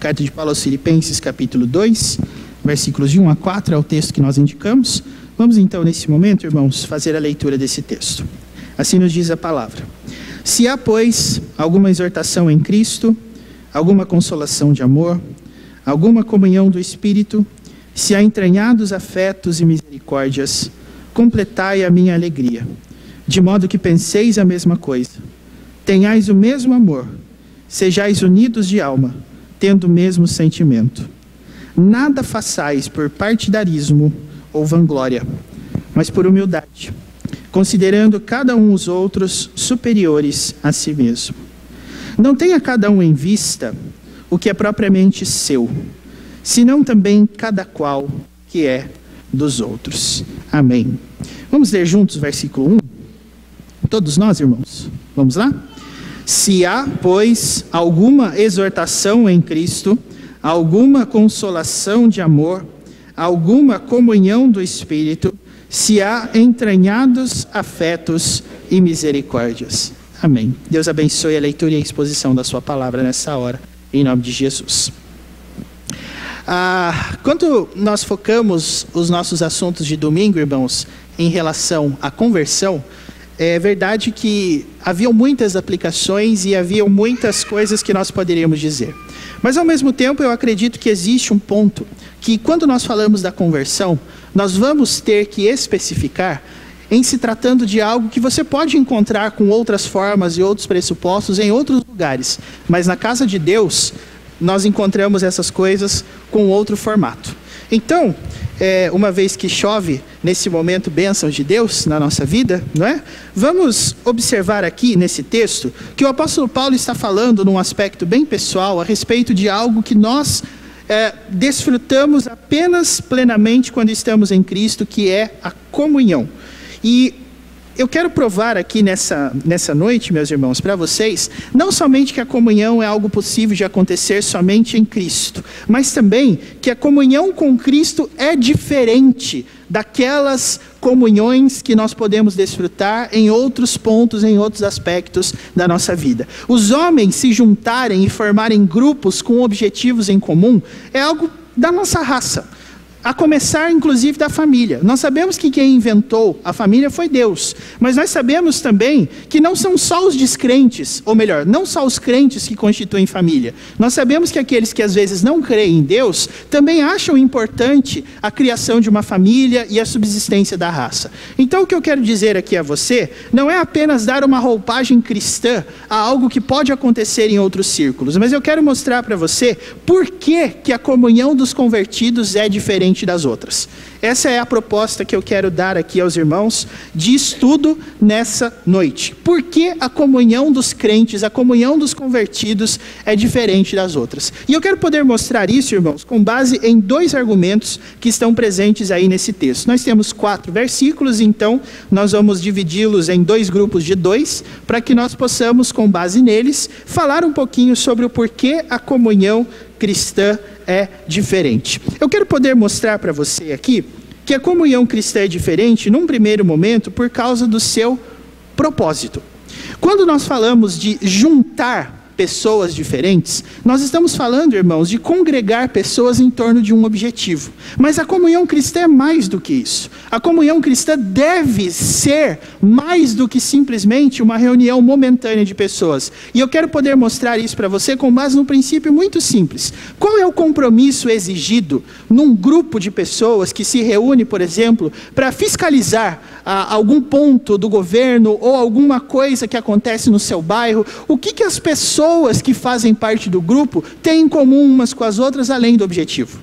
Carta de Paulo aos Filipenses, capítulo 2, versículos de 1 a 4, é o texto que nós indicamos. Vamos então, nesse momento, irmãos, fazer a leitura desse texto. Assim nos diz a palavra. Se há, pois, alguma exortação em Cristo, alguma consolação de amor, alguma comunhão do Espírito, se há entranhados afetos e misericórdias, completai a minha alegria, de modo que penseis a mesma coisa, tenhais o mesmo amor, sejais unidos de alma, tendo o mesmo sentimento. Nada façais por partidarismo ou vanglória, mas por humildade, considerando cada um os outros superiores a si mesmo. Não tenha cada um em vista o que é propriamente seu, senão também cada qual que é dos outros. Amém. Vamos ler juntos o versículo 1? Todos nós, irmãos. Vamos lá? Se há, pois, alguma exortação em Cristo, alguma consolação de amor, alguma comunhão do Espírito, se há entranhados afetos e misericórdias. Amém. Deus abençoe a leitura e a exposição da sua palavra nessa hora, em nome de Jesus. Quando nós focamos os nossos assuntos de domingo, irmãos, em relação à conversão, é verdade que haviam muitas aplicações e haviam muitas coisas que nós poderíamos dizer. Mas, ao mesmo tempo, eu acredito que existe um ponto que, quando nós falamos da conversão, nós vamos ter que especificar em se tratando de algo que você pode encontrar com outras formas e outros pressupostos em outros lugares. Mas na casa de Deus, nós encontramos essas coisas com outro formato. Então, uma vez que chove nesse momento bênçãos de Deus na nossa vida, não é? Vamos observar aqui nesse texto que o apóstolo Paulo está falando num aspecto bem pessoal a respeito de algo que nós desfrutamos apenas plenamente quando estamos em Cristo, que é a comunhão. E eu quero provar aqui nessa noite, meus irmãos, para vocês, não somente que a comunhão é algo possível de acontecer somente em Cristo, mas também que a comunhão com Cristo é diferente daquelas comunhões que nós podemos desfrutar em outros pontos, em outros aspectos da nossa vida. Os homens se juntarem e formarem grupos com objetivos em comum é algo da nossa raça. A começar, inclusive, da família. Nós sabemos que quem inventou a família foi Deus. Mas nós sabemos também que não são só os descrentes, ou melhor, não só os crentes que constituem família. Nós sabemos que aqueles que às vezes não creem em Deus, também acham importante a criação de uma família e a subsistência da raça. Então o que eu quero dizer aqui a você, não é apenas dar uma roupagem cristã a algo que pode acontecer em outros círculos, mas eu quero mostrar para você por que a comunhão dos convertidos é diferente das outras. Essa é a proposta que eu quero dar aqui aos irmãos de estudo nessa noite. Por que a comunhão dos crentes, a comunhão dos convertidos é diferente das outras? E eu quero poder mostrar isso, irmãos, com base em dois argumentos que estão presentes aí nesse texto. Nós temos 4 versículos, então nós vamos dividi-los em 2 grupos de 2, para que nós possamos, com base neles, falar um pouquinho sobre o porquê a comunhão cristã é diferente. Eu quero poder mostrar para você aqui que a comunhão cristã é diferente num primeiro momento por causa do seu propósito. Quando nós falamos de juntar pessoas diferentes, nós estamos falando, irmãos, de congregar pessoas em torno de um objetivo. Mas a comunhão cristã é mais do que isso. A comunhão cristã deve ser mais do que simplesmente uma reunião momentânea de pessoas. E eu quero poder mostrar isso para você com base num princípio muito simples. Qual é o compromisso exigido num grupo de pessoas que se reúne, por exemplo, para fiscalizar algum ponto do governo ou alguma coisa que acontece no seu bairro? O que as pessoas que fazem parte do grupo têm em comum umas com as outras, além do objetivo?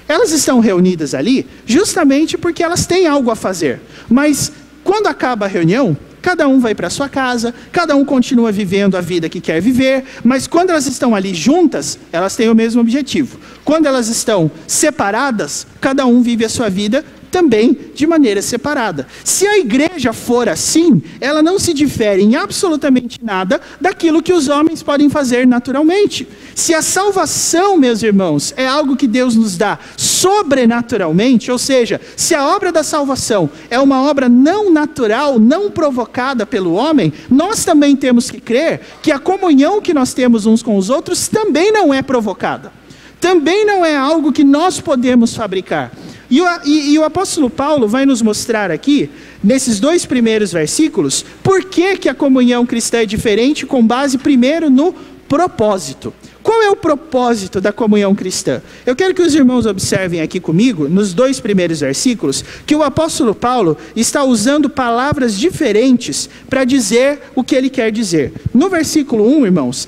Elas estão reunidas ali justamente porque elas têm algo a fazer. Mas quando acaba a reunião, cada um vai para sua casa, cada um continua vivendo a vida que quer viver, mas quando elas estão ali juntas, elas têm o mesmo objetivo. Quando elas estão separadas, cada um vive a sua vida também de maneira separada. Se a igreja for assim, ela não se difere em absolutamente nada daquilo que os homens podem fazer naturalmente. Se a salvação, meus irmãos, é algo que Deus nos dá sobrenaturalmente, ou seja, se a obra da salvação é uma obra não natural, não provocada pelo homem, nós também temos que crer que a comunhão que nós temos uns com os outros também não é provocada. Também não é algo que nós podemos fabricar. E o apóstolo Paulo vai nos mostrar aqui, nesses 2 primeiros versículos, por que a comunhão cristã é diferente, com base primeiro no propósito. Qual é o propósito da comunhão cristã? Eu quero que os irmãos observem aqui comigo, nos 2 primeiros versículos, que o apóstolo Paulo está usando palavras diferentes para dizer o que ele quer dizer. No versículo 1, irmãos,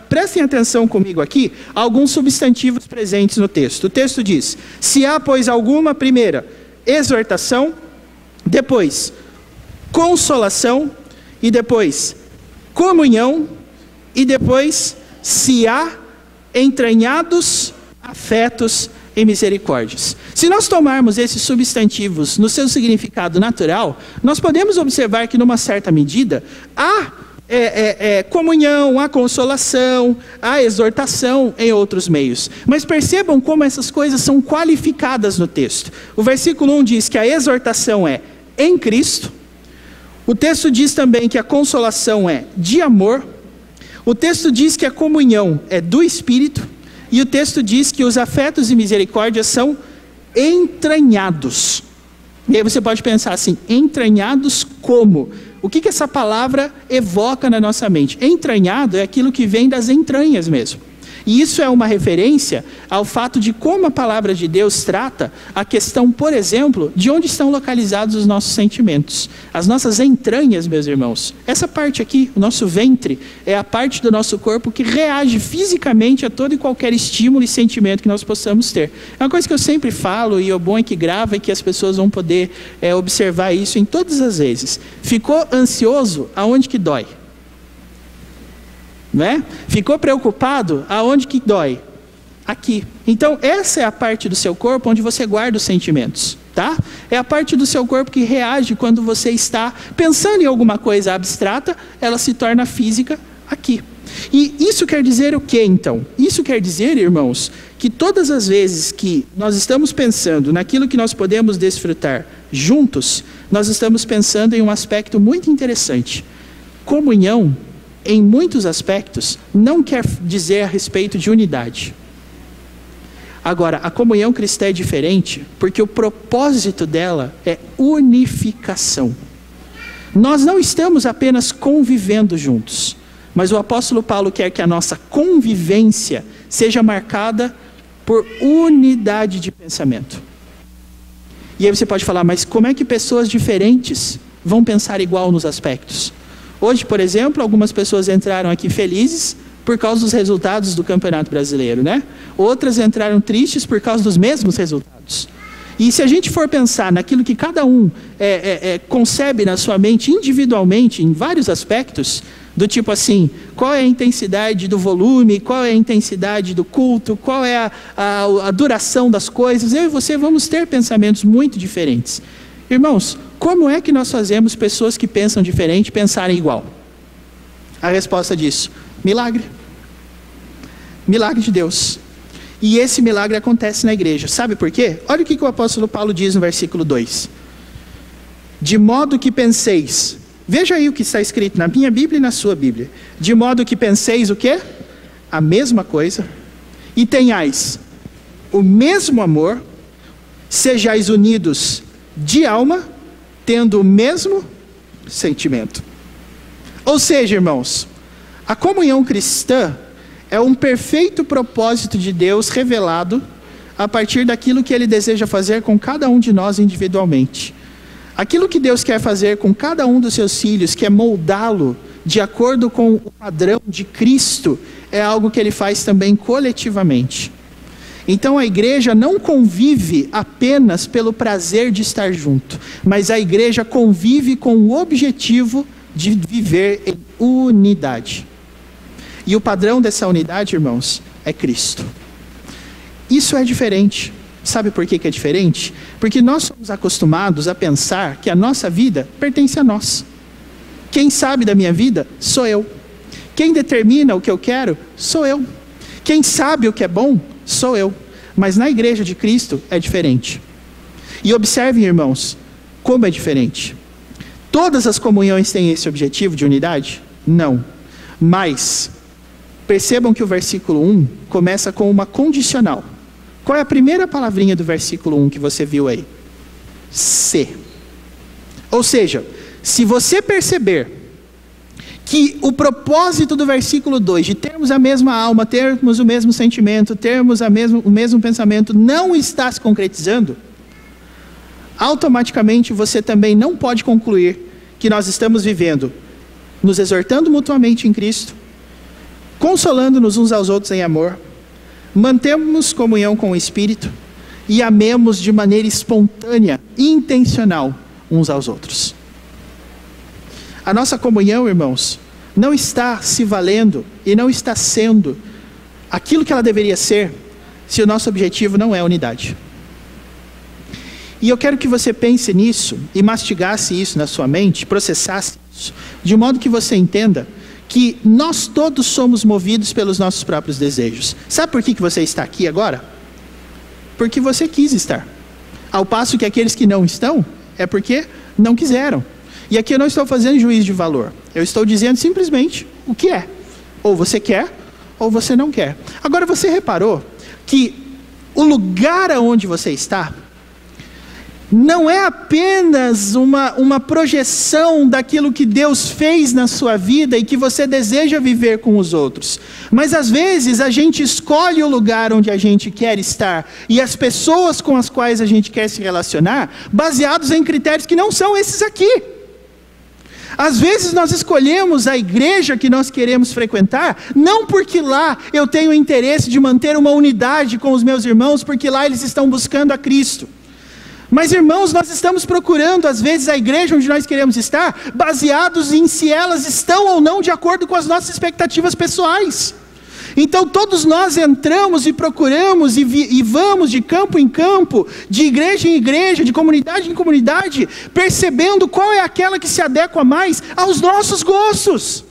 prestem atenção comigo aqui, a alguns substantivos presentes no texto. O texto diz: se há, pois, alguma, primeira, exortação, depois, consolação, e depois, comunhão, e depois, se há entranhados afetos e misericórdias. Se nós tomarmos esses substantivos no seu significado natural, nós podemos observar que, numa certa medida, há comunhão, há consolação, há exortação em outros meios. Mas percebam como essas coisas são qualificadas no texto. O versículo 1 diz que a exortação é em Cristo. O texto diz também que a consolação é de amor. O texto diz que a comunhão é do Espírito, e o texto diz que os afetos e misericórdias são entranhados. E aí você pode pensar assim, entranhados como? O que essa palavra evoca na nossa mente? Entranhado é aquilo que vem das entranhas mesmo. E isso é uma referência ao fato de como a palavra de Deus trata a questão, por exemplo, de onde estão localizados os nossos sentimentos. As nossas entranhas, meus irmãos. Essa parte aqui, o nosso ventre, é a parte do nosso corpo que reage fisicamente a todo e qualquer estímulo e sentimento que nós possamos ter. É uma coisa que eu sempre falo, e o bom é que grava e que as pessoas vão poder observar isso em todas as vezes. Ficou ansioso, aonde que dói? Né? Ficou preocupado, aonde que dói? Aqui. Então essa é a parte do seu corpo onde você guarda os sentimentos, tá? É a parte do seu corpo que reage quando você está pensando em alguma coisa abstrata, ela se torna física aqui. E isso quer dizer o que então? Isso quer dizer, irmãos, que todas as vezes que nós estamos pensando naquilo que nós podemos desfrutar juntos, nós estamos pensando em um aspecto muito interessante. Comunhão, em muitos aspectos, não quer dizer a respeito de unidade. Agora, a comunhão cristã é diferente, porque o propósito dela é unificação. Nós não estamos apenas convivendo juntos, mas o apóstolo Paulo quer que a nossa convivência seja marcada por unidade de pensamento. E aí você pode falar, mas como é que pessoas diferentes vão pensar igual nos aspectos? Hoje, por exemplo, algumas pessoas entraram aqui felizes por causa dos resultados do Campeonato Brasileiro, né? Outras entraram tristes por causa dos mesmos resultados. E se a gente for pensar naquilo que cada um concebe na sua mente individualmente, em vários aspectos, do tipo assim, qual é a intensidade do volume, qual é a intensidade do culto, qual é a duração das coisas, eu e você vamos ter pensamentos muito diferentes. Irmãos, como é que nós fazemos pessoas que pensam diferente pensarem igual? A resposta disso, milagre. Milagre de Deus. E esse milagre acontece na igreja. Sabe por quê? Olha o que o apóstolo Paulo diz no versículo 2. De modo que penseis. Veja aí o que está escrito na minha Bíblia e na sua Bíblia. De modo que penseis o quê? A mesma coisa. E tenhais o mesmo amor. Sejais unidos de alma, tendo o mesmo sentimento. Ou seja, irmãos, a comunhão cristã é um perfeito propósito de Deus revelado a partir daquilo que Ele deseja fazer com cada um de nós individualmente. Aquilo que Deus quer fazer com cada um dos seus filhos, que é moldá-lo de acordo com o padrão de Cristo, é algo que Ele faz também coletivamente. Então a igreja não convive apenas pelo prazer de estar junto, mas a igreja convive com o objetivo de viver em unidade. E o padrão dessa unidade, irmãos, é Cristo. Isso é diferente. Sabe por que é diferente? Porque nós somos acostumados a pensar que a nossa vida pertence a nós. Quem sabe da minha vida sou eu. Quem determina o que eu quero sou eu. Quem sabe o que é bom sou eu. Mas na igreja de Cristo é diferente. E observem, irmãos, como é diferente. Todas as comunhões têm esse objetivo de unidade? Não. Mas Percebam que o versículo 1 começa com uma condicional. Qual é a primeira palavrinha do versículo 1 que você viu aí? Se. Ou seja, se você perceber que o propósito do versículo 2, de termos a mesma alma, termos o mesmo sentimento, termos o mesmo pensamento, não está se concretizando, automaticamente você também não pode concluir que nós estamos vivendo, nos exortando mutuamente em Cristo, consolando-nos uns aos outros em amor, mantemos comunhão com o Espírito e amemos de maneira espontânea e intencional uns aos outros. A nossa comunhão, irmãos, não está se valendo e não está sendo aquilo que ela deveria ser, se o nosso objetivo não é a unidade. E eu quero que você pense nisso e mastigasse isso na sua mente, processasse isso, de modo que você entenda que nós todos somos movidos pelos nossos próprios desejos. Sabe por que você está aqui agora? Porque você quis estar. Ao passo que aqueles que não estão, é porque não quiseram. E aqui eu não estou fazendo juízo de valor. Eu estou dizendo simplesmente o que é. Ou você quer, ou você não quer. Agora você reparou que o lugar aonde você está não é apenas uma projeção daquilo que Deus fez na sua vida e que você deseja viver com os outros. Mas às vezes a gente escolhe o lugar onde a gente quer estar e as pessoas com as quais a gente quer se relacionar, baseados em critérios que não são esses aqui. Às vezes nós escolhemos a igreja que nós queremos frequentar, não porque lá eu tenho interesse de manter uma unidade com os meus irmãos, porque lá eles estão buscando a Cristo. Mas irmãos, nós estamos procurando às vezes a igreja onde nós queremos estar, baseados em se elas estão ou não de acordo com as nossas expectativas pessoais. Então todos nós entramos e procuramos e vamos de campo em campo, de igreja em igreja, de comunidade em comunidade, percebendo qual é aquela que se adequa mais aos nossos gostos.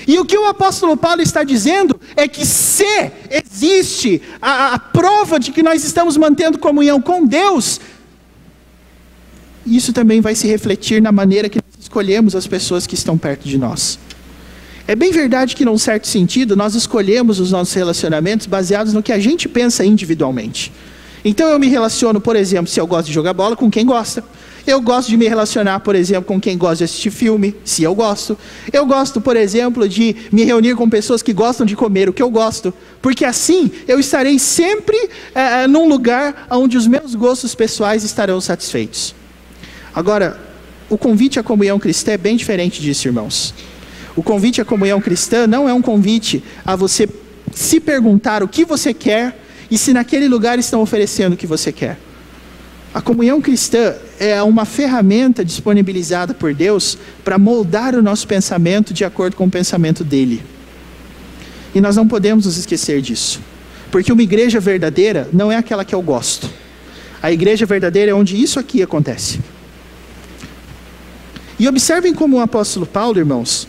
E o que o apóstolo Paulo está dizendo é que se existe a prova de que nós estamos mantendo comunhão com Deus, isso também vai se refletir na maneira que nós escolhemos as pessoas que estão perto de nós. É bem verdade que, num certo sentido, nós escolhemos os nossos relacionamentos baseados no que a gente pensa individualmente. Então eu me relaciono, por exemplo, se eu gosto de jogar bola, com quem gosta. Eu gosto de me relacionar, por exemplo, com quem gosta de assistir filme, se eu gosto. Eu gosto, por exemplo, de me reunir com pessoas que gostam de comer o que eu gosto. Porque assim eu estarei sempre num lugar onde os meus gostos pessoais estarão satisfeitos. Agora, o convite à comunhão cristã é bem diferente disso, irmãos. O convite à comunhão cristã não é um convite a você se perguntar o que você quer e se naquele lugar estão oferecendo o que você quer. A comunhão cristã é uma ferramenta disponibilizada por Deus para moldar o nosso pensamento de acordo com o pensamento dele. E nós não podemos nos esquecer disso. Porque uma igreja verdadeira não é aquela que eu gosto. A igreja verdadeira é onde isso aqui acontece. E observem como o apóstolo Paulo, irmãos,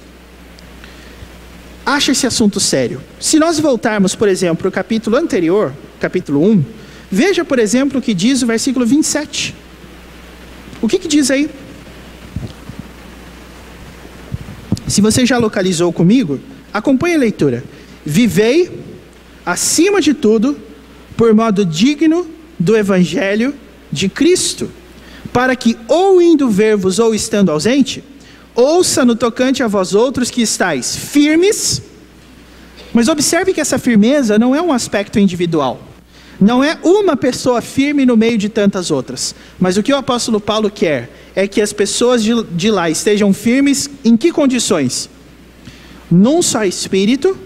acha esse assunto sério. Se nós voltarmos, por exemplo, para o capítulo anterior, capítulo 1, veja, por exemplo, o que diz o versículo 27. O que diz aí? Se você já localizou comigo, acompanhe a leitura. Vivei, acima de tudo, por modo digno do evangelho de Cristo, para que, ou indo ver-vos ou estando ausente, ouça no tocante a vós outros que estáis firmes. Mas observe que essa firmeza não é um aspecto individual. Não é uma pessoa firme no meio de tantas outras. Mas o que o apóstolo Paulo quer é que as pessoas de lá estejam firmes em que condições? Num só espírito,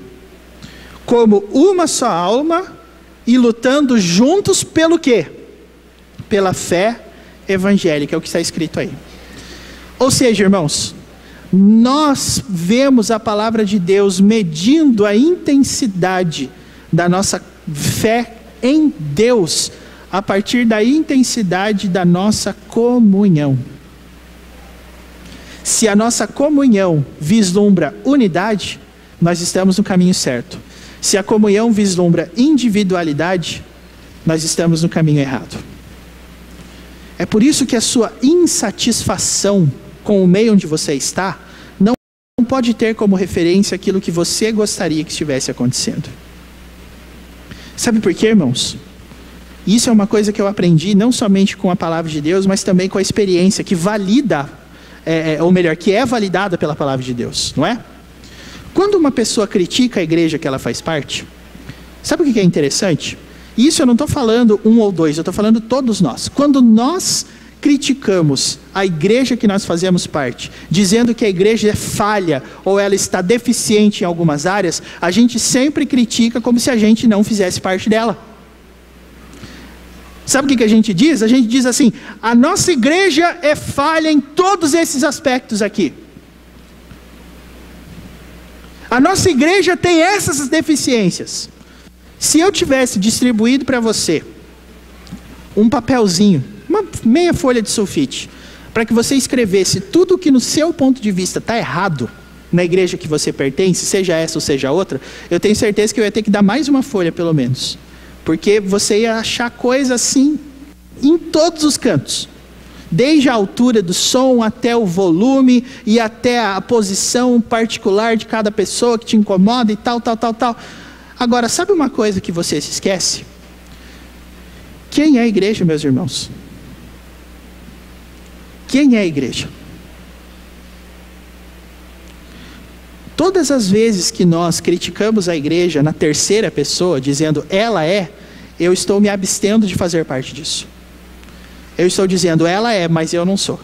como uma só alma, e lutando juntos pelo quê? Pela fé evangélica, é o que está escrito aí. Ou seja, irmãos, nós vemos a palavra de Deus medindo a intensidade da nossa fé em Deus, a partir da intensidade da nossa comunhão. Se a nossa comunhão vislumbra unidade, nós estamos no caminho certo. Se a comunhão vislumbra individualidade, nós estamos no caminho errado. É por isso que a sua insatisfação com o meio onde você está não pode ter como referência aquilo que você gostaria que estivesse acontecendo. Sabe por quê, irmãos? Isso é uma coisa que eu aprendi não somente com a palavra de Deus, mas também com a experiência que valida, ou melhor, que é validada pela palavra de Deus, não é? Quando uma pessoa critica a igreja que ela faz parte, sabe o que é interessante? Isso eu não estou falando um ou dois, eu estou falando todos nós. Quando nós criticamos a igreja que nós fazemos parte, dizendo que a igreja é falha ou ela está deficiente em algumas áreas, a gente sempre critica como se a gente não fizesse parte dela. Sabe o que a gente diz? A gente diz assim: a nossa igreja é falha em todos esses aspectos aqui. A nossa igreja tem essas deficiências. Se eu tivesse distribuído para você um papelzinho, uma meia folha de sulfite, para que você escrevesse tudo que no seu ponto de vista está errado na igreja que você pertence, seja essa ou seja outra, eu tenho certeza que eu ia ter que dar mais uma folha pelo menos. Porque você ia achar coisa assim em todos os cantos. Desde a altura do som até o volume e até a posição particular de cada pessoa que te incomoda e tal. Agora, sabe uma coisa que você se esquece? Quem é a igreja, meus irmãos? Quem é a igreja? Todas as vezes que nós criticamos a igreja na terceira pessoa, dizendo ela é, eu estou me abstendo de fazer parte disso. Eu estou dizendo ela é, mas eu não sou.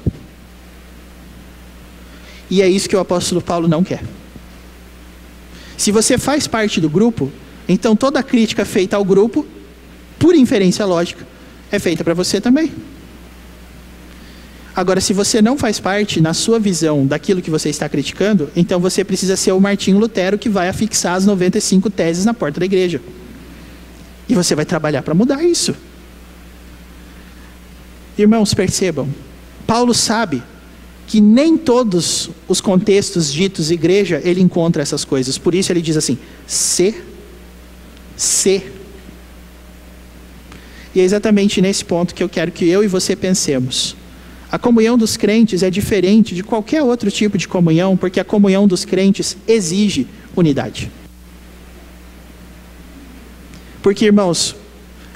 E é isso que o apóstolo Paulo não quer. Se você faz parte do grupo, então toda crítica feita ao grupo, por inferência lógica, é feita para você também. Agora, se você não faz parte, na sua visão, daquilo que você está criticando, então você precisa ser o Martinho Lutero que vai afixar as 95 teses na porta da igreja. E você vai trabalhar para mudar isso. Irmãos, percebam, Paulo sabe que nem todos os contextos ditos igreja, ele encontra essas coisas. Por isso ele diz assim, se. E é exatamente nesse ponto que eu quero que eu e você pensemos. A comunhão dos crentes é diferente de qualquer outro tipo de comunhão, porque a comunhão dos crentes exige unidade. Porque, irmãos,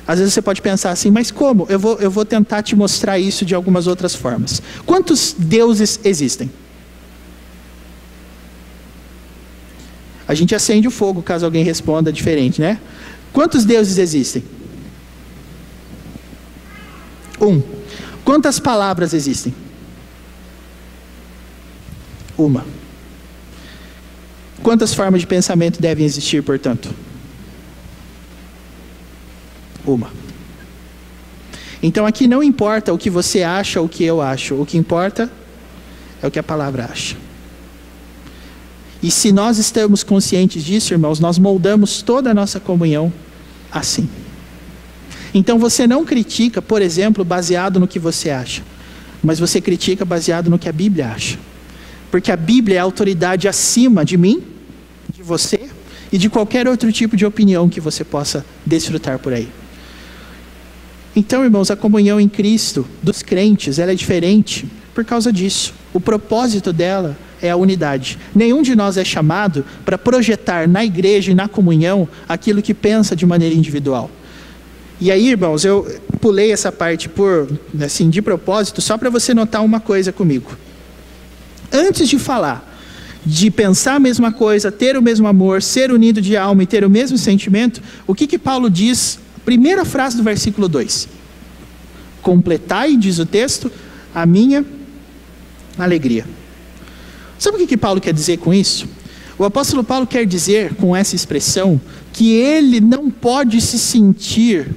às vezes você pode pensar assim, mas como? Eu vou tentar te mostrar isso de algumas outras formas. Quantos deuses existem? A gente acende o fogo caso alguém responda diferente, né? Quantos deuses existem? 1. Quantas palavras existem? 1. Quantas formas de pensamento devem existir, portanto? 1. Então aqui não importa o que você acha ou o que eu acho, o que importa é o que a palavra acha. E se nós estamos conscientes disso, irmãos, nós moldamos toda a nossa comunhão assim. Então você não critica, por exemplo, baseado no que você acha, mas você critica baseado no que a Bíblia acha. Porque a Bíblia é a autoridade acima de mim, de você e de qualquer outro tipo de opinião que você possa desfrutar por aí. Então, irmãos, a comunhão em Cristo dos crentes, ela é diferente por causa disso. O propósito dela é a unidade. Nenhum de nós é chamado para projetar na igreja e na comunhão aquilo que pensa de maneira individual. E aí, irmãos, eu pulei essa parte de propósito, só para você notar uma coisa comigo. Antes de falar de pensar a mesma coisa, ter o mesmo amor, ser unido de alma e ter o mesmo sentimento, o que Paulo diz? Primeira frase do versículo 2. Completai, diz o texto, a minha alegria. Sabe o que Paulo quer dizer com isso? O apóstolo Paulo quer dizer com essa expressão que ele não pode se sentir,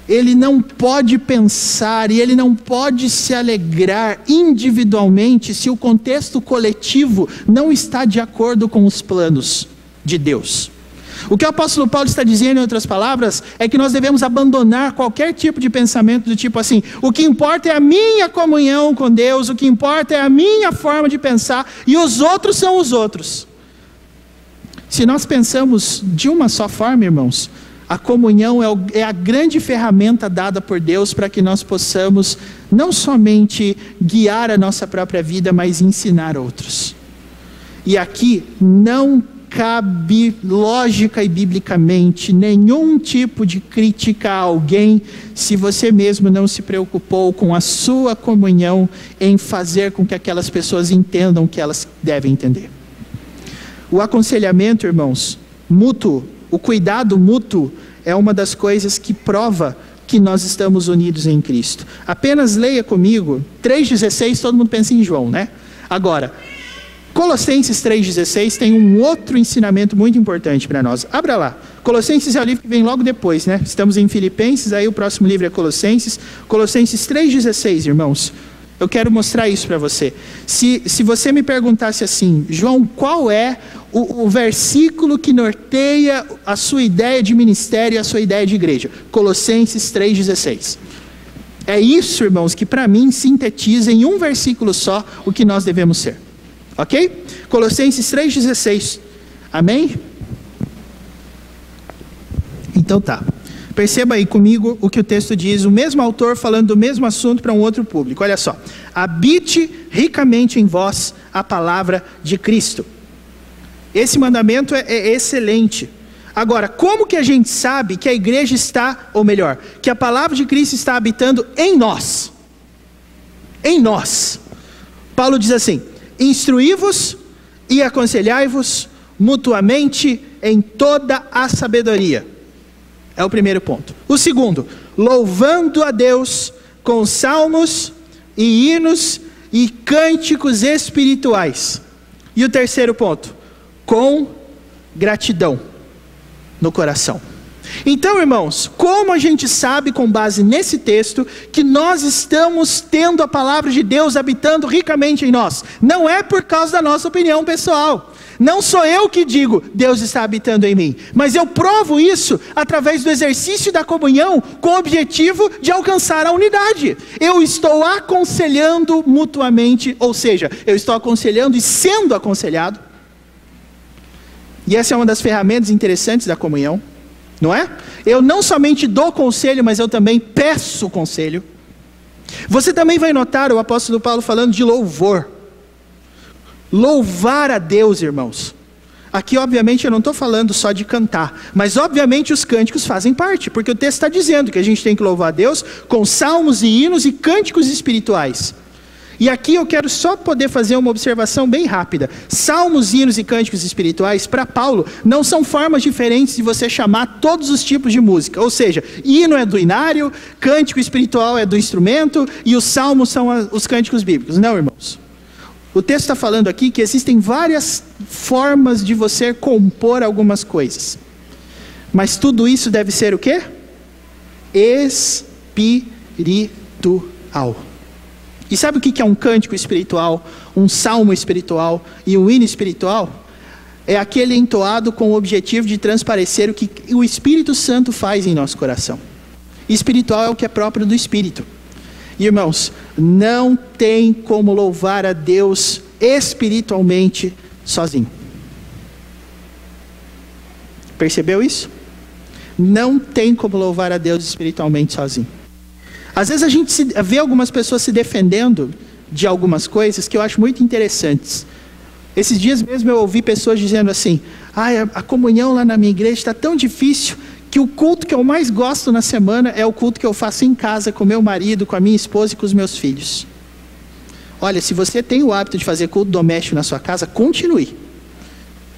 ele não pode pensar e ele não pode se alegrar individualmente se o contexto coletivo não está de acordo com os planos de Deus. O que o apóstolo Paulo está dizendo, em outras palavras, é que nós devemos abandonar qualquer tipo de pensamento do tipo assim, o que importa é a minha comunhão com Deus, o que importa é a minha forma de pensar e os outros são os outros. Se nós pensamos de uma só forma, irmãos, a comunhão é a grande ferramenta dada por Deus para que nós possamos não somente guiar a nossa própria vida, mas ensinar outros. E aqui não cabe, lógica e biblicamente, nenhum tipo de crítica a alguém se você mesmo não se preocupou com a sua comunhão em fazer com que aquelas pessoas entendam o que elas devem entender. O aconselhamento, irmãos, mútuo, o cuidado mútuo é uma das coisas que prova que nós estamos unidos em Cristo. Apenas leia comigo 3,16, todo mundo pensa em João, né? Agora, Colossenses 3,16 tem um outro ensinamento muito importante para nós. Abra lá. Colossenses é o livro que vem logo depois, né? Estamos em Filipenses, aí o próximo livro é Colossenses. Colossenses 3,16, irmãos. Eu quero mostrar isso para você. Se você me perguntasse assim, João, qual é o versículo que norteia a sua ideia de ministério e a sua ideia de igreja? Colossenses 3,16. É isso, irmãos, que para mim sintetiza em um versículo só o que nós devemos ser. Ok? Colossenses 3,16. Amém? Então tá. Perceba aí comigo o que o texto diz, o mesmo autor falando do mesmo assunto para um outro público. Olha só. Habite ricamente em vós a palavra de Cristo. Esse mandamento é excelente. Agora, como que a gente sabe que a igreja está, ou melhor, que a palavra de Cristo está habitando em nós? Em nós. Paulo diz assim: instruí-vos e aconselhai-vos mutuamente em toda a sabedoria. É o primeiro ponto. O segundo, louvando a Deus com salmos e hinos e cânticos espirituais. E o terceiro ponto, com gratidão no coração. Então, irmãos, como a gente sabe com base nesse texto que nós estamos tendo a palavra de Deus habitando ricamente em nós? Não é por causa da nossa opinião pessoal. Não sou eu que digo, Deus está habitando em mim. Mas eu provo isso através do exercício da comunhão com o objetivo de alcançar a unidade. Eu estou aconselhando mutuamente, ou seja, eu estou aconselhando e sendo aconselhado. E essa é uma das ferramentas interessantes da comunhão, não é? Eu não somente dou conselho, mas eu também peço conselho. Você também vai notar o apóstolo Paulo falando de louvor. Louvar a Deus, irmãos. Aqui, obviamente, eu não estou falando só de cantar, mas, obviamente, os cânticos fazem parte, porque o texto está dizendo que a gente tem que louvar a Deus com salmos e hinos e cânticos espirituais. E aqui eu quero só poder fazer uma observação bem rápida. Salmos, hinos e cânticos espirituais, para Paulo, não são formas diferentes de você chamar todos os tipos de música. Ou seja, hino é do inário, cântico espiritual é do instrumento, e os salmos são os cânticos bíblicos. Não, irmãos. O texto está falando aqui que existem várias formas de você compor algumas coisas. Mas tudo isso deve ser o quê? Espiritual. E sabe o que é um cântico espiritual, um salmo espiritual e um hino espiritual? É aquele entoado com o objetivo de transparecer o que o Espírito Santo faz em nosso coração. Espiritual é o que é próprio do Espírito. Irmãos, não tem como louvar a Deus espiritualmente sozinho. Percebeu isso? Não tem como louvar a Deus espiritualmente sozinho. Às vezes a gente vê algumas pessoas se defendendo de algumas coisas que eu acho muito interessantes. Esses dias mesmo eu ouvi pessoas dizendo assim: a comunhão lá na minha igreja está tão difícil que o culto que eu mais gosto na semana é o culto que eu faço em casa com meu marido, com a minha esposa e com os meus filhos. Olha, se você tem o hábito de fazer culto doméstico na sua casa, continue.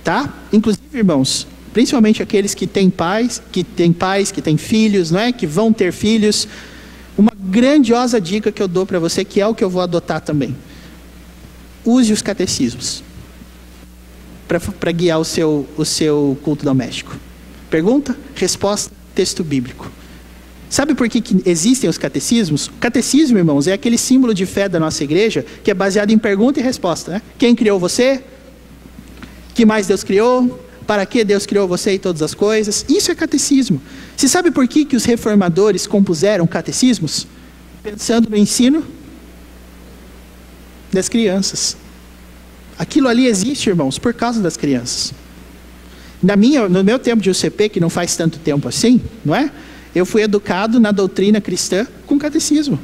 Tá? Inclusive, irmãos, principalmente aqueles que têm pais, que têm filhos, não é? Que vão ter filhos. Uma grandiosa dica que eu dou para você, que é o que eu vou adotar também. Use os catecismos para guiar o seu culto doméstico. Pergunta, resposta, texto bíblico. Sabe por que existem os catecismos? O catecismo, irmãos, é aquele símbolo de fé da nossa igreja que é baseado em pergunta e resposta, né? Quem criou você? Que mais Deus criou? Para que Deus criou você e todas as coisas? Isso é catecismo. Você sabe por que os reformadores compuseram catecismos? Pensando no ensino das crianças. Aquilo ali existe, irmãos, por causa das crianças. No meu tempo de UCP, que não faz tanto tempo assim, não é? Eu fui educado na doutrina cristã com catecismo.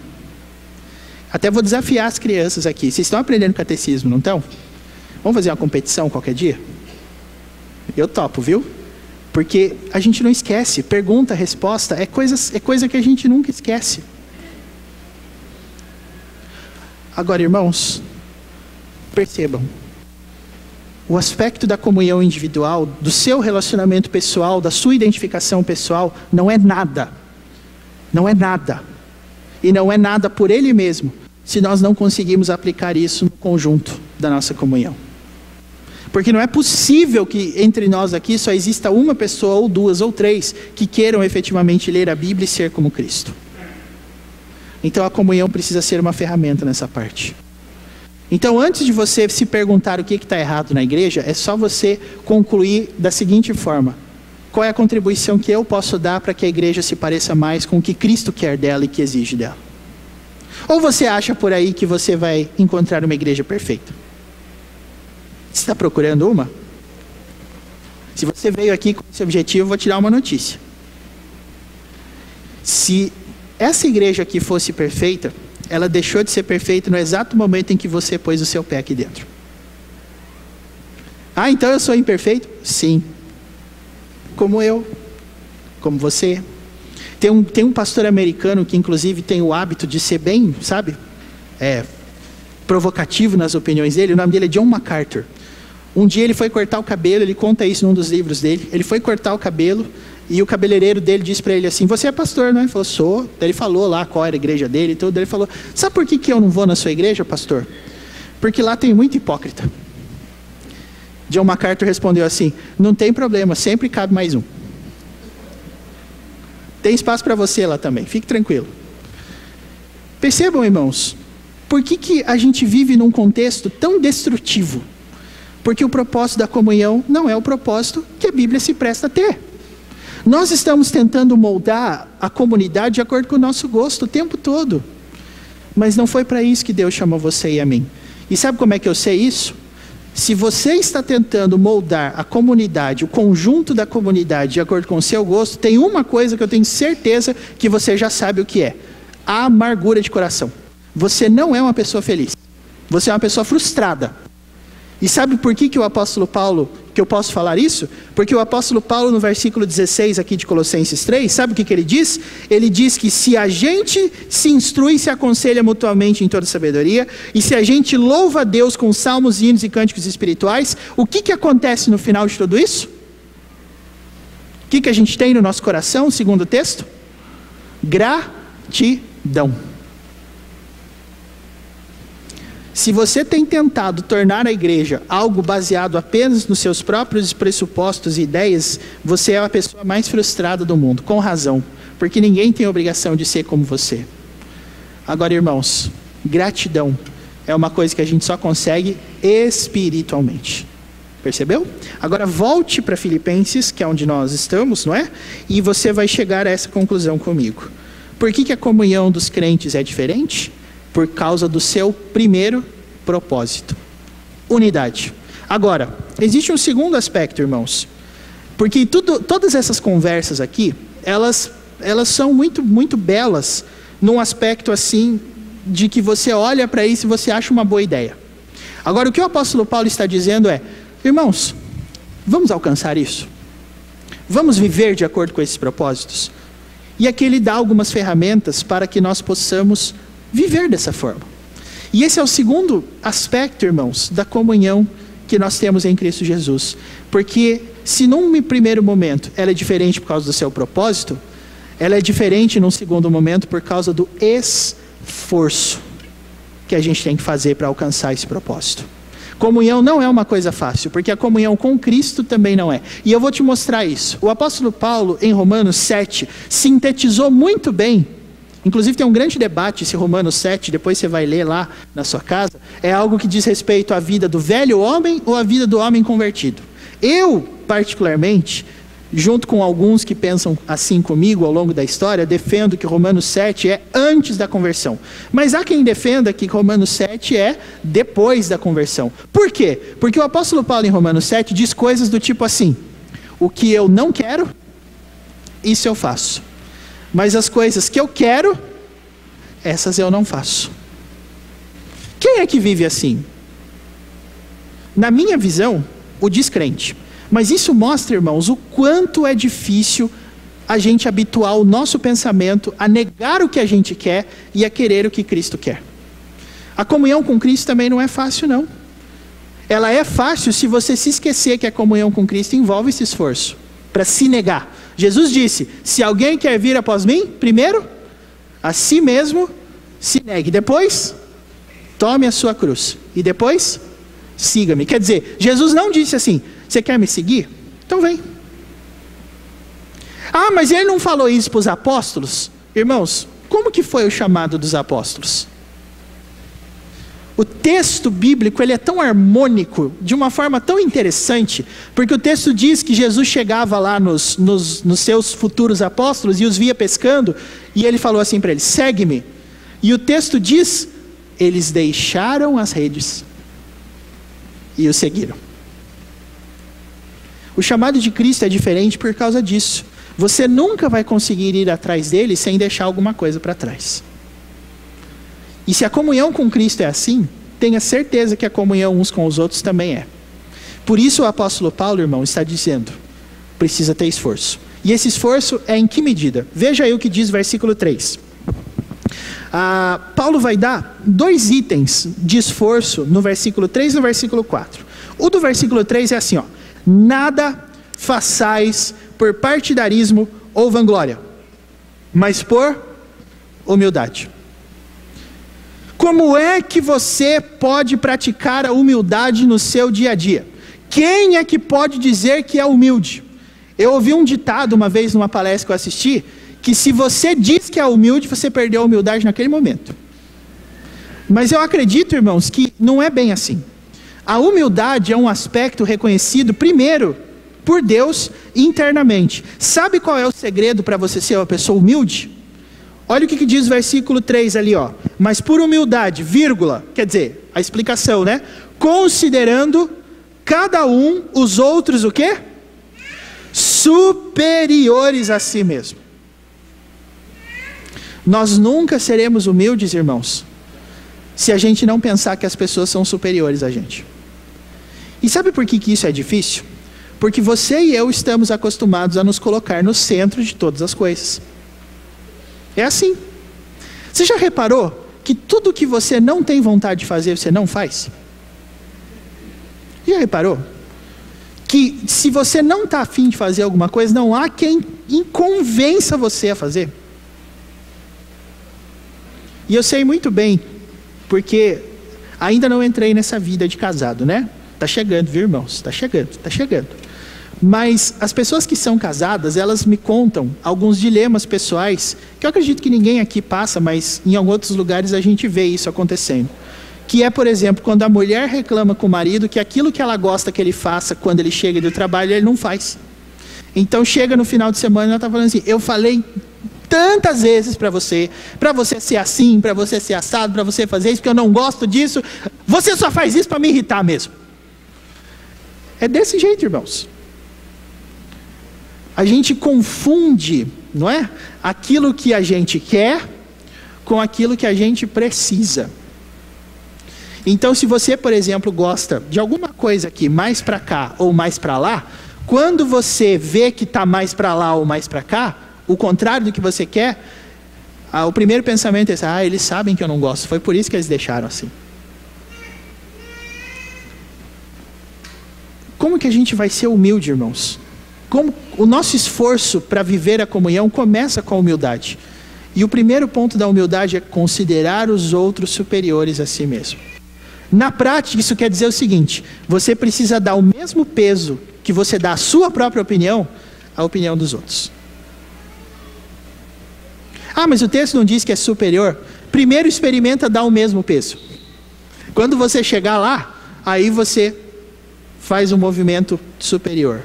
Até vou desafiar as crianças aqui. Vocês estão aprendendo catecismo, não estão? Vamos fazer uma competição qualquer dia? Eu topo, viu? Porque a gente não esquece. Pergunta, resposta, é coisa que a gente nunca esquece. Agora, irmãos, percebam. O aspecto da comunhão individual, do seu relacionamento pessoal, da sua identificação pessoal, não é nada. Não é nada. E não é nada por ele mesmo, se nós não conseguimos aplicar isso no conjunto da nossa comunhão. Porque não é possível que entre nós aqui só exista uma pessoa, ou duas, ou três, que queiram efetivamente ler a Bíblia e ser como Cristo. Então a comunhão precisa ser uma ferramenta nessa parte. Então antes de você se perguntar o que está errado na igreja, é só você concluir da seguinte forma: qual é a contribuição que eu posso dar para que a igreja se pareça mais com o que Cristo quer dela e que exige dela? Ou você acha por aí que você vai encontrar uma igreja perfeita? Você está procurando uma? Se você veio aqui com esse objetivo, eu vou te dar uma notícia. Se essa igreja aqui fosse perfeita, ela deixou de ser perfeita no exato momento em que você pôs o seu pé aqui dentro. Ah, então eu sou imperfeito? Sim. Como eu, como você. Tem um pastor americano que inclusive tem o hábito de ser bem, sabe? Provocativo nas opiniões dele. O nome dele é John MacArthur. Um dia ele foi cortar o cabelo, ele conta isso num dos livros dele. Ele foi cortar o cabelo e o cabeleireiro dele disse para ele assim: você é pastor, não é? Ele falou: sou. Daí ele falou lá qual era a igreja dele e tudo. Daí ele falou: sabe por que eu não vou na sua igreja, pastor? Porque lá tem muito hipócrita. John MacArthur respondeu assim: não tem problema, sempre cabe mais um. Tem espaço para você lá também, fique tranquilo. Percebam, irmãos, por que a gente vive num contexto tão destrutivo? Porque o propósito da comunhão não é o propósito que a Bíblia se presta a ter. Nós estamos tentando moldar a comunidade de acordo com o nosso gosto o tempo todo. Mas não foi para isso que Deus chamou você e a mim. E sabe como é que eu sei isso? Se você está tentando moldar a comunidade, o conjunto da comunidade de acordo com o seu gosto, tem uma coisa que eu tenho certeza que você já sabe o que é: a amargura de coração. Você não é uma pessoa feliz. Você é uma pessoa frustrada. E sabe por que o apóstolo Paulo, que eu posso falar isso? Porque o apóstolo Paulo, no versículo 16 aqui de Colossenses 3, sabe o que ele diz? Ele diz que se a gente se instrui e se aconselha mutuamente em toda sabedoria, e se a gente louva a Deus com salmos, hinos e cânticos espirituais, o que acontece no final de tudo isso? O que a gente tem no nosso coração, segundo o texto? Gratidão. Se você tem tentado tornar a igreja algo baseado apenas nos seus próprios pressupostos e ideias, você é a pessoa mais frustrada do mundo, com razão, porque ninguém tem obrigação de ser como você. Agora, irmãos, gratidão é uma coisa que a gente só consegue espiritualmente. Percebeu? Agora volte para Filipenses, que é onde nós estamos, não é? E você vai chegar a essa conclusão comigo. Por que a comunhão dos crentes é diferente? Por causa do seu primeiro propósito: unidade. Agora, existe um segundo aspecto, irmãos, porque todas essas conversas aqui, elas são muito, muito belas, num aspecto assim, de que você olha para isso e você acha uma boa ideia. Agora, o que o apóstolo Paulo está dizendo é: irmãos, vamos alcançar isso? Vamos viver de acordo com esses propósitos? E aqui ele dá algumas ferramentas para que nós possamos viver dessa forma. E esse é o segundo aspecto, irmãos, da comunhão que nós temos em Cristo Jesus. Porque se num primeiro momento ela é diferente por causa do seu propósito, ela é diferente num segundo momento por causa do esforço que a gente tem que fazer para alcançar esse propósito. Comunhão não é uma coisa fácil, porque a comunhão com Cristo também não é. E eu vou te mostrar isso. O apóstolo Paulo, em Romanos 7, sintetizou muito bem. Inclusive tem um grande debate se Romanos 7, depois você vai ler lá na sua casa, é algo que diz respeito à vida do velho homem ou à vida do homem convertido. Eu, particularmente, junto com alguns que pensam assim comigo ao longo da história, defendo que Romanos 7 é antes da conversão. Mas há quem defenda que Romanos 7 é depois da conversão. Por quê? Porque o apóstolo Paulo em Romanos 7 diz coisas do tipo assim: o que eu não quero, isso eu faço. Mas as coisas que eu quero, essas eu não faço. Quem é que vive assim? na minha visão, o descrente. Mas isso mostra, irmãos, o quanto é difícil a gente habituar o nosso pensamento a negar o que a gente quer e a querer o que Cristo quer. A comunhão com Cristo também não é fácil, não. Ela é fácil se você se esquecer que a comunhão com Cristo envolve esse esforço para se negar. Jesus disse, se alguém quer vir após mim, primeiro, a si mesmo se negue. Depois, tome a sua cruz. E depois, siga-me. Quer dizer, Jesus não disse assim, você quer me seguir? Então vem. Ah, mas ele não falou isso para os apóstolos? Irmãos, como que foi o chamado dos apóstolos? O texto bíblico ele é tão harmônico, de uma forma tão interessante, porque o texto diz que Jesus chegava lá nos seus futuros apóstolos e os via pescando, e ele falou assim para eles, segue-me. E o texto diz, eles deixaram as redes e o seguiram. O chamado de Cristo é diferente por causa disso. Você nunca vai conseguir ir atrás dele sem deixar alguma coisa para trás. E se a comunhão com Cristo é assim, tenha certeza que a comunhão uns com os outros também é. Por isso o apóstolo Paulo, irmão, está dizendo, precisa ter esforço. E esse esforço é em que medida? Veja aí o que diz o versículo 3. Paulo vai dar 2 itens de esforço no versículo 3 e no versículo 4. O do versículo 3 é assim, ó, nada façais por partidarismo ou vanglória, mas por humildade. Como é que você pode praticar a humildade no seu dia a dia? Quem é que pode dizer que é humilde? Eu ouvi um ditado uma vez numa palestra que eu assisti, que se você diz que é humilde, você perdeu a humildade naquele momento. Mas eu acredito, irmãos, que não é bem assim. A humildade é um aspecto reconhecido, primeiro, por Deus internamente. Sabe qual é o segredo para você ser uma pessoa humilde? Olha o que diz o versículo 3 ali, ó. Mas por humildade, vírgula, quer dizer, a explicação, né? Considerando cada um os outros o quê? Superiores a si mesmo. Nós nunca seremos humildes, irmãos, se a gente não pensar que as pessoas são superiores a gente. E sabe por que isso é difícil? Porque você e eu estamos acostumados a nos colocar no centro de todas as coisas. É assim. Você já reparou que tudo que você não tem vontade de fazer, você não faz? Já reparou? Que se você não está afim de fazer alguma coisa, não há quem convença você a fazer. E eu sei muito bem, porque ainda não entrei nessa vida de casado, né? Está chegando, viu, irmãos? Está chegando. Mas as pessoas que são casadas, elas me contam alguns dilemas pessoais, que eu acredito que ninguém aqui passa, mas em alguns outros lugares a gente vê isso acontecendo. Que é, por exemplo, quando a mulher reclama com o marido que aquilo que ela gosta que ele faça quando ele chega do trabalho, ele não faz. Então chega no final de semana e ela está falando assim, eu falei tantas vezes para você ser assim, para você ser assado, para você fazer isso, porque eu não gosto disso, você só faz isso para me irritar mesmo. É desse jeito, irmãos. A gente confunde, não é? Aquilo que a gente quer com aquilo que a gente precisa. Então, se você, por exemplo, gosta de alguma coisa aqui, mais para cá ou mais para lá, quando você vê que está mais para lá ou mais para cá, o contrário do que você quer, o primeiro pensamento é assim, eles sabem que eu não gosto, foi por isso que eles deixaram assim. Como que a gente vai ser humilde, irmãos? Como o nosso esforço para viver a comunhão começa com a humildade. E o primeiro ponto da humildade é considerar os outros superiores a si mesmo. Na prática, isso quer dizer o seguinte, você precisa dar o mesmo peso que você dá à sua própria opinião, à opinião dos outros. Mas o texto não diz que é superior. Primeiro experimenta dar o mesmo peso. Quando você chegar lá, aí você faz um movimento superior.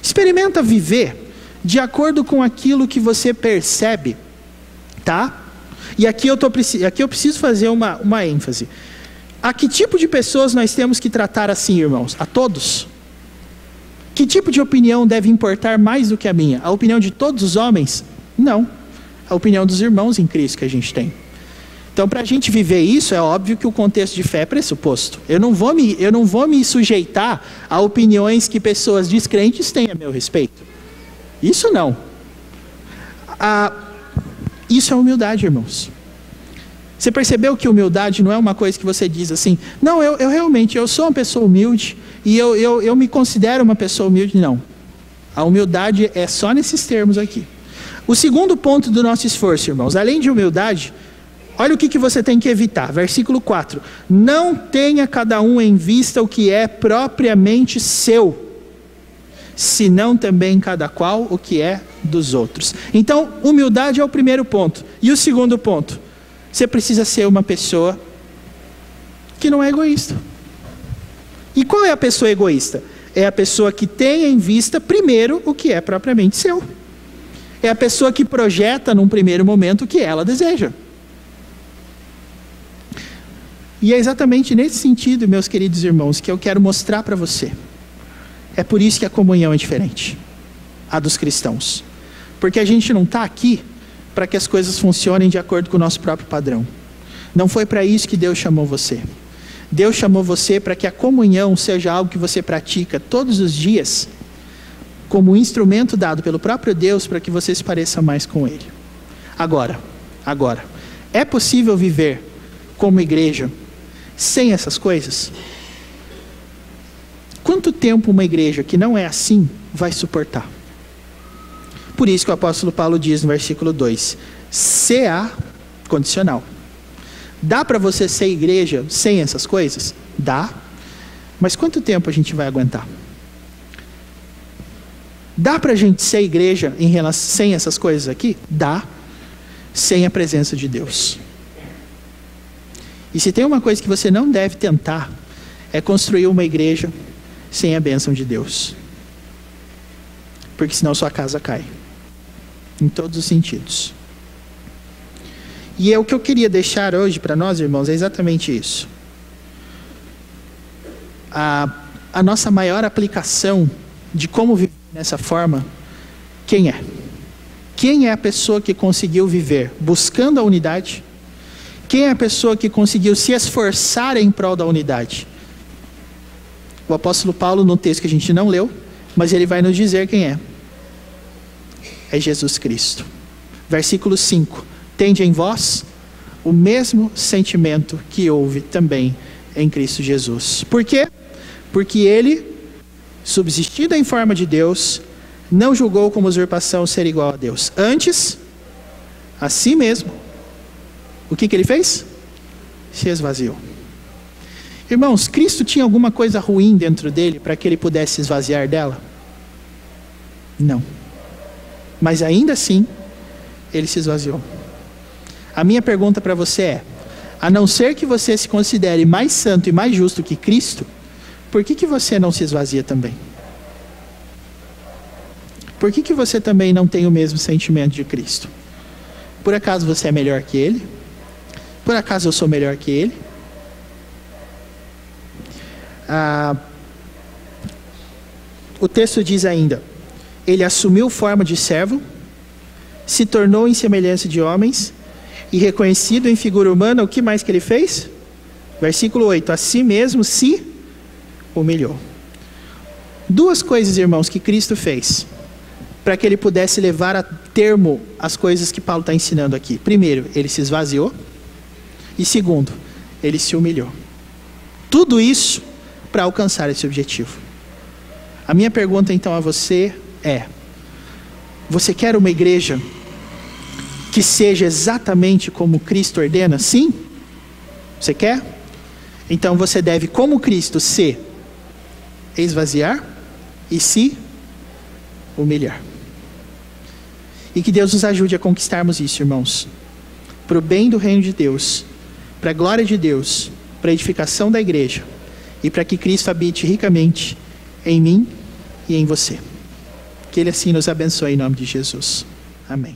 Experimenta viver de acordo com aquilo que você percebe, tá? E aqui eu preciso fazer uma ênfase. A que tipo de pessoas nós temos que tratar assim, irmãos? A todos? Que tipo de opinião deve importar mais do que a minha? A opinião de todos os homens? Não. A opinião dos irmãos em Cristo que a gente tem. Então, para a gente viver isso, é óbvio que o contexto de fé é pressuposto. Eu não vou me sujeitar a opiniões que pessoas descrentes têm a meu respeito. Isso não. Isso é humildade, irmãos. Você percebeu que humildade não é uma coisa que você diz assim, não, eu realmente, eu sou uma pessoa humilde e eu me considero uma pessoa humilde. Não. A humildade é só nesses termos aqui. O segundo ponto do nosso esforço, irmãos, além de humildade, olha o que você tem que evitar. Versículo 4. Não tenha cada um em vista o que é propriamente seu, senão também cada qual o que é dos outros. Então, humildade é o primeiro ponto. E o segundo ponto? Você precisa ser uma pessoa que não é egoísta. E qual é a pessoa egoísta? É a pessoa que tem em vista primeiro o que é propriamente seu. É a pessoa que projeta num primeiro momento o que ela deseja. E é exatamente nesse sentido, meus queridos irmãos, que eu quero mostrar para você. É por isso que a comunhão é diferente, a dos cristãos. Porque a gente não está aqui para que as coisas funcionem de acordo com o nosso próprio padrão. Não foi para isso que Deus chamou você. Deus chamou você para que a comunhão seja algo que você pratica todos os dias, como um instrumento dado pelo próprio Deus para que você se pareça mais com Ele. Agora, é possível viver como igreja sem essas coisas? Quanto tempo uma igreja que não é assim vai suportar? Por isso que o apóstolo Paulo diz no versículo 2, CA condicional. Dá para você ser igreja sem essas coisas? Dá. Mas quanto tempo a gente vai aguentar? Dá para a gente ser igreja sem essas coisas aqui? Dá. Sem a presença de Deus. E se tem uma coisa que você não deve tentar, é construir uma igreja sem a bênção de Deus. Porque senão sua casa cai. Em todos os sentidos. E o que eu queria deixar hoje para nós, irmãos, é exatamente isso. A nossa maior aplicação de como viver nessa forma, quem é? Quem é a pessoa que conseguiu viver buscando a unidade? Quem é a pessoa que conseguiu se esforçar em prol da unidade? O apóstolo Paulo, no texto que a gente não leu, mas ele vai nos dizer quem é. É Jesus Cristo. Versículo 5. Tende em vós o mesmo sentimento que houve também em Cristo Jesus. Por quê? Porque ele, subsistindo em forma de Deus, não julgou como usurpação ser igual a Deus. Antes, a si mesmo, o que ele fez? Se esvaziou. Irmãos, Cristo tinha alguma coisa ruim dentro dele para que ele pudesse esvaziar dela? Não. Mas ainda assim, ele se esvaziou. A minha pergunta para você é, a não ser que você se considere mais santo e mais justo que Cristo, por que você não se esvazia também? Por que você também não tem o mesmo sentimento de Cristo? Por acaso você é melhor que Ele? Por acaso eu sou melhor que Ele? O texto diz ainda, ele assumiu forma de servo, se tornou em semelhança de homens, e reconhecido em figura humana, o que mais que ele fez? Versículo 8, a si mesmo se humilhou. Duas coisas, irmãos, que Cristo fez, para que ele pudesse levar a termo as coisas que Paulo está ensinando aqui. Primeiro, ele se esvaziou, e segundo, ele se humilhou. Tudo isso para alcançar esse objetivo. A minha pergunta então a você é, você quer uma igreja que seja exatamente como Cristo ordena? Sim? Você quer? Então você deve, como Cristo, se esvaziar e se humilhar. E que Deus nos ajude a conquistarmos isso, irmãos. Para o bem do reino de Deus, para a glória de Deus, para a edificação da igreja e para que Cristo habite ricamente em mim e em você. Que Ele assim nos abençoe em nome de Jesus. Amém.